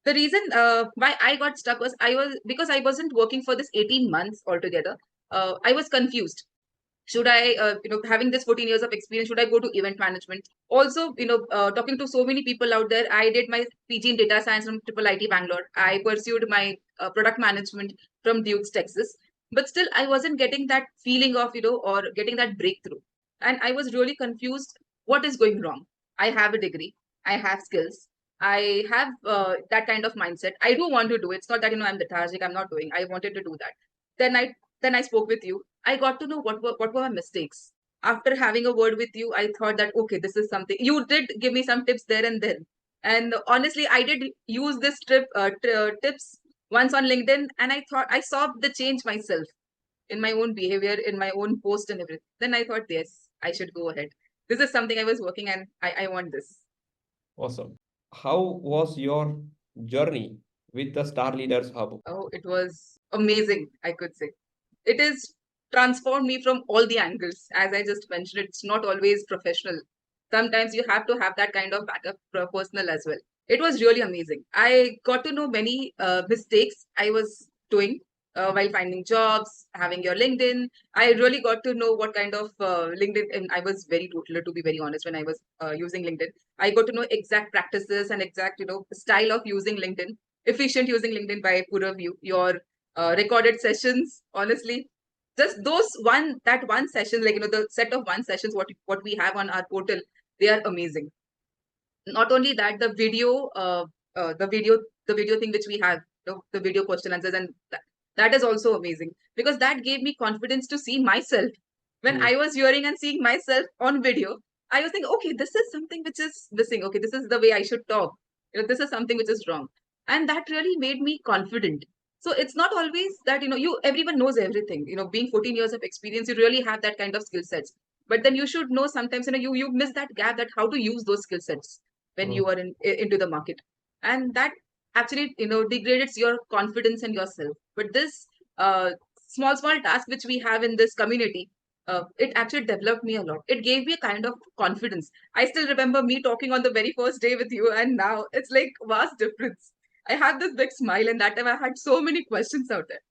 The reason why I got stuck was because I wasn't working for this 18 months altogether. I was confused. Should I, having this 14 years of experience, should I go to event management? Also, talking to so many people out there, I did my PG in data science from Triple IT Bangalore. I pursued my product management from Duke's, Texas. But still, I wasn't getting that feeling of, or getting that breakthrough. And I was really confused. What is going wrong? I have a degree. I have skills. I have that kind of mindset. I do want to do it. It's not that, I'm lethargic. I'm not doing. I wanted to do that. Then I spoke with you. I got to know what were my mistakes. After having a word with you, I thought that okay, this is something. You did give me some tips there and then, and honestly, I did use this tips once on LinkedIn, and I thought I saw the change myself in my own behavior, in my own post and everything. Then I thought, yes, I should go ahead. This is something I was working, and I want this. Awesome. How was your journey with the Star Leaders Hub? Oh, it was amazing, I could say. It is transformed me from all the angles. As I just mentioned, it's not always professional. Sometimes you have to have that kind of backup personal as well. It was really amazing. I got to know many mistakes I was doing while finding jobs, having your LinkedIn. I really got to know what kind of LinkedIn, and I was very total, to be very honest, when I was using LinkedIn. I got to know exact practices and exact, style of using LinkedIn, efficient using LinkedIn by Purview, your recorded sessions, honestly, just that one session, like the set of one sessions what we have on our portal, they are amazing. Not only that, the video the video thing which we have, the video question answers, and that is also amazing, because that gave me confidence to see myself. When Hmm. I was hearing and seeing myself on video, I was thinking, okay, this is something which is missing. Okay, this is the way I should talk. This is something which is wrong, and that really made me confident. So it's not always that you everyone knows everything. Being 14 years of experience, you really have that kind of skill sets. But then you should know sometimes you miss that gap, that how to use those skill sets when Hmm. you are into the market, and that actually degrades your confidence in yourself. But this small task which we have in this community, it actually developed me a lot. It gave me a kind of confidence. I still remember me talking on the very first day with you, and now it's like vast difference. I have this big smile, and that time I had so many questions out there.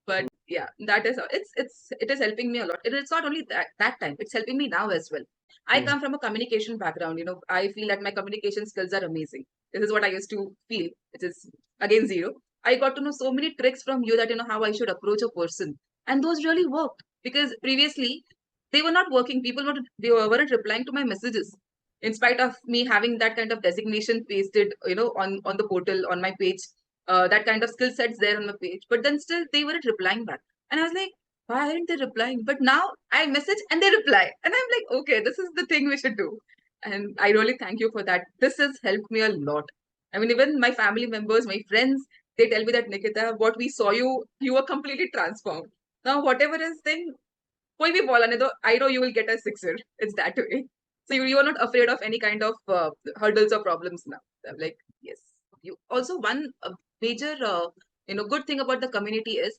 But yeah, that is it is helping me a lot. It's not only that time, it's helping me now as well. I Hmm. come from a communication background. I feel that my communication skills are amazing. This is what I used to feel, which is again zero. I got to know so many tricks from you, that how I should approach a person, and those really worked, because previously they were not working. People weren't replying to my messages, in spite of me having that kind of designation pasted, on the portal, on my page, that kind of skill sets there on the page. But then still they weren't replying back. And I was like, why aren't they replying? But now I message and they reply. And I'm like, okay, this is the thing we should do. And I really thank you for that. This has helped me a lot. I mean, even my family members, my friends, they tell me that, Nikita, what we saw you were completely transformed. Now, whatever is thing, koi bhi bola nahi to, I know you will get a sixer. It's that way. So you are not afraid of any kind of hurdles or problems now. So I'm like, yes. You also, one major good thing about the community is,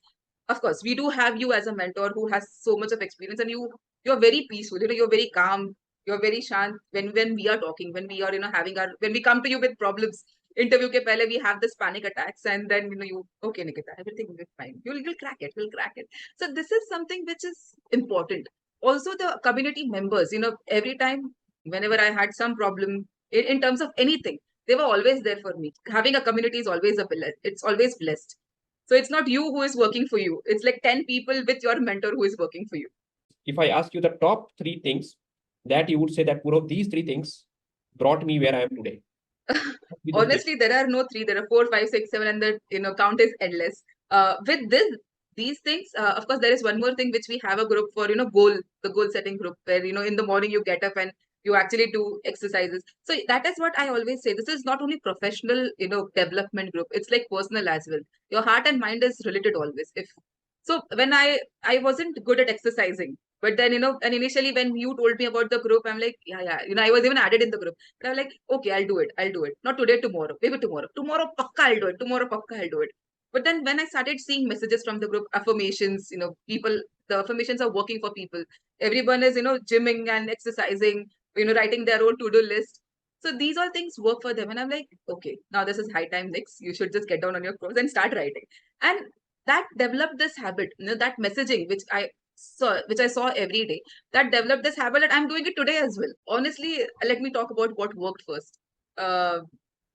of course, we do have you as a mentor who has so much of experience, and you're very peaceful. You're very calm. You're very shant when we are talking, when we are having our when we come to you with problems. Interview ke pehle we have this panic attacks, and then you, okay, Nikita, everything will be fine. You'll crack it. You'll crack it. So this is something which is important. Also, the community members, every time, whenever I had some problem in terms of anything, they were always there for me. Having a community is always it's always blessed. So it's not you who is working for you. It's like 10 people with your mentor who is working for you. If I ask you the top three things that you would say that Purav, these three things brought me where I am today. What would be those things? Honestly, there are no three. There are four, five, six, seven, and the count is endless. With these things, of course, there is one more thing which we have a group for. The goal setting group, where in the morning you get up and you actually do exercises. So that is what I always say. This is not only professional, development group. It's like personal as well. Your heart and mind is related always. If so, when I wasn't good at exercising, but then and initially when you told me about the group, I'm like, yeah, yeah. I was even added in the group. But I'm like, okay, I'll do it. I'll do it. Not today, tomorrow. Maybe tomorrow. Tomorrow, pakka, I'll do it. Tomorrow, pakka, I'll do it. But then when I started seeing messages from the group, affirmations, people, the affirmations are working for people. Everyone is, gymming and exercising, writing their own to-do list. So these all things work for them. And I'm like, okay, now this is high time, Nix. You should just get down on your cross and start writing. And that developed this habit, that messaging which I saw every day, that developed this habit, and I'm doing it today as well. Honestly, let me talk about what worked first. Uh,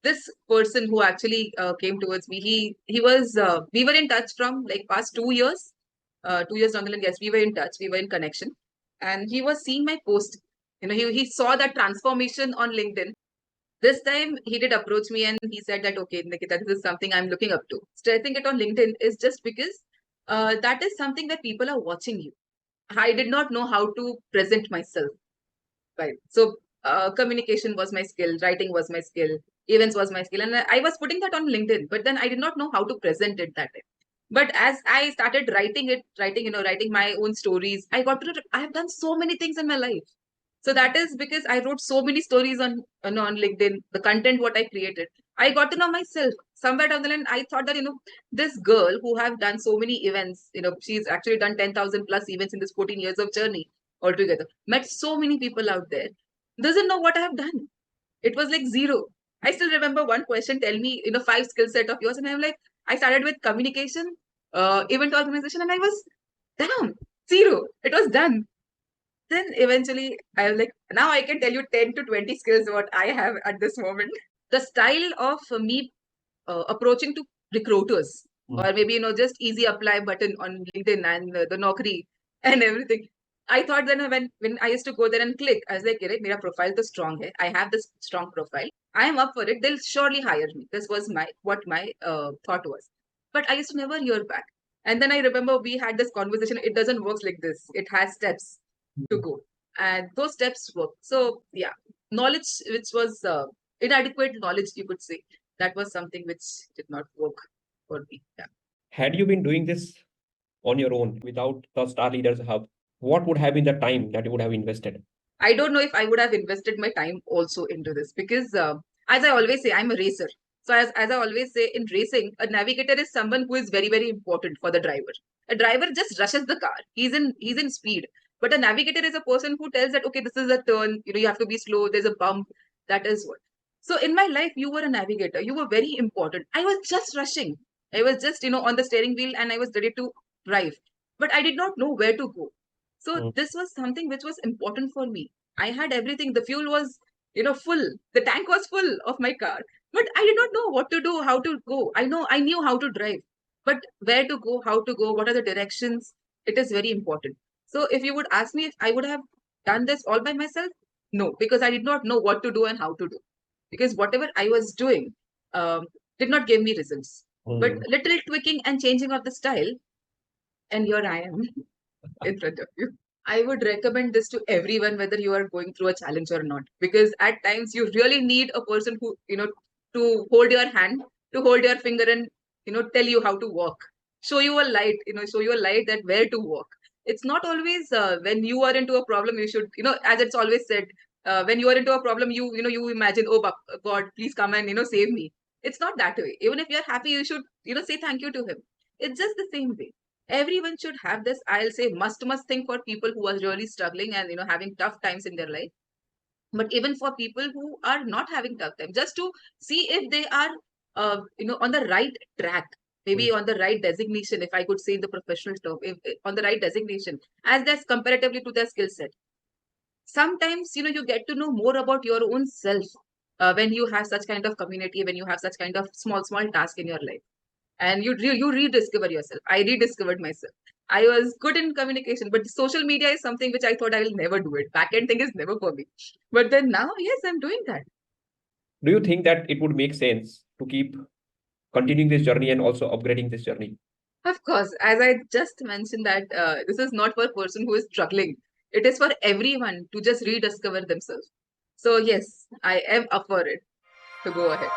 this person who actually came towards me, he was we were in touch from like past 2 years. 2 years down the line, yes, we were in touch, we were in connection, and he was seeing my post. He saw that transformation on LinkedIn. This time he did approach me and he said that, okay, Nikita, this is something I'm looking up to. Stressing it on LinkedIn is just because that is something that people are watching you. I did not know how to present myself. Right. So communication was my skill, writing was my skill, events was my skill, and I was putting that on LinkedIn. But then I did not know how to present it that way. But as I started writing my own stories, I have done so many things in my life. So that is because I wrote so many stories on LinkedIn, the content what I created. I got to know myself. Somewhere down the line, I thought that, this girl who have done so many events, she's actually done 10,000 plus events in this 14 years of journey altogether. Met so many people out there. Doesn't know what I have done. It was like zero. I still remember one question, tell me, 5 skill set of yours. And I'm like, I started with communication, event organization, and I was, damn, zero. It was done. Then eventually I was like, now I can tell you 10 to 20 skills what I have at this moment. The style of me approaching to recruiters, or maybe, just easy apply button on LinkedIn and the Naukri and everything. I thought then when I used to go there and click, I was like, "Hey, my profile is strong. Hai. I have this strong profile. I am up for it. They'll surely hire me." This was what my thought was. But I used to never hear back. And then I remember we had this conversation. It doesn't work like this. It has steps to go, and those steps work. So yeah, knowledge which was inadequate knowledge, you could say, that was something which did not work for me. Yeah. Had you been doing this on your own without the Star Leaders Hub, what would have been the time that you would have invested? I don't know if I would have invested my time also into this because, as I always say, I'm a racer. So as I always say, in racing, a navigator is someone who is very, very important for the driver. A driver just rushes the car. He's in speed. But a navigator is a person who tells that, okay, this is a turn, you have to be slow, there's a bump. That is what. So in my life, you were a navigator. You were very important. I was just rushing. I was just, on the steering wheel and I was ready to drive. But I did not know where to go. So this was something which was important for me. I had everything. The fuel was, full. The tank was full of my car. But I did not know what to do, how to go. I knew how to drive. But where to go, how to go, what are the directions? It is very important. So if you would ask me if I would have done this all by myself, no, because I did not know what to do and how to do. Because whatever I was doing did not give me results. But little tweaking and changing of the style, and here I am in front of you. I would recommend this to everyone, whether you are going through a challenge or not, because at times you really need a person who, to hold your hand, to hold your finger and, tell you how to walk, show you a light, show you a light that where to walk. It's not always when you are into a problem, you should, as it's always said, when you are into a problem, you imagine, oh, God, please come and, save me. It's not that way. Even if you're happy, you should, say thank you to him. It's just the same way. Everyone should have this, I'll say, must thing for people who are really struggling and, having tough times in their life. But even for people who are not having tough time, just to see if they are, on the right track, maybe on the right designation, if I could say in the professional term, if on the right designation, as that's comparatively to their skill set. Sometimes, you get to know more about your own self when you have such kind of community, when you have such kind of small task in your life, and you rediscover yourself. I rediscovered myself. I was good in communication, but social media is something which I thought I will never do it. Back end thing is never for me. But then now, yes, I'm doing that. Do you think that it would make sense to keep continuing this journey and also upgrading this journey? Of course, as I just mentioned that this is not for a person who is struggling. It is for everyone to just rediscover themselves. So yes, I am up for it to go ahead.